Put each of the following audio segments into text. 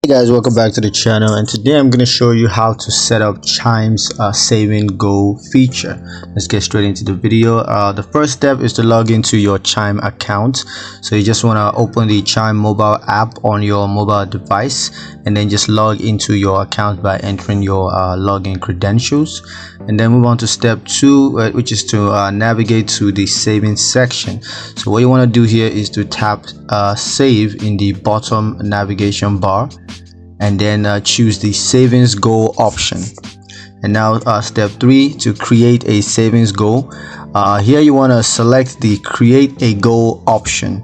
Hey guys, welcome back to the channel, and today I'm going to show you how to set up Chime's saving goal feature. Let's get straight into the video. The first step is to log into your Chime account. So you just want to open the Chime mobile app on your mobile device and then just log into your account by entering your login credentials, and then move on to step 2, which is to navigate to the savings section. So what you want to do here is to tap save in the bottom navigation bar, and then choose the savings goal option. And now step 3, to create a savings goal. Here you want to select the create a goal option,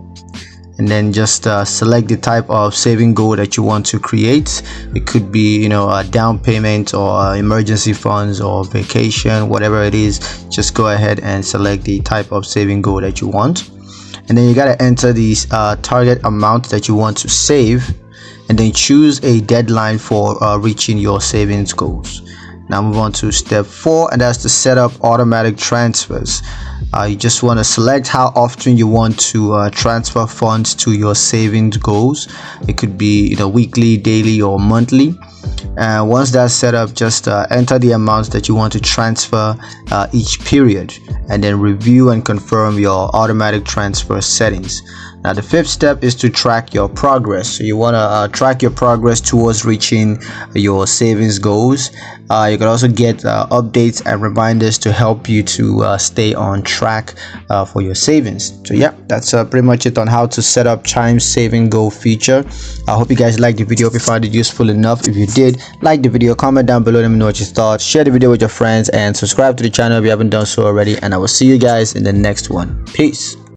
and then just select the type of saving goal that you want to create. It could be, a down payment or emergency funds or vacation, whatever it is. Just go ahead and select the type of saving goal that you want, and then you got to enter the target amount that you want to save, and then choose a deadline for reaching your savings goals. Now move on to step 4, and that's to set up automatic transfers. You just want to select how often you want to transfer funds to your savings goals. It could be weekly, daily, or monthly. And once that's set up, just enter the amounts that you want to transfer each period, and then review and confirm your automatic transfer settings. Now the 5th step is to track your progress. So you want to track your progress towards reaching your savings goals. You can also get updates and reminders to help you to stay on track for your savings. So yeah, that's pretty much it on how to set up Chime's saving goal feature. I hope you guys liked the video. If you found it useful enough, if you did, like the video, comment down below, let me know what you thought, share the video with your friends, and subscribe to the channel if you haven't done so already. And I will see you guys in the next one. Peace.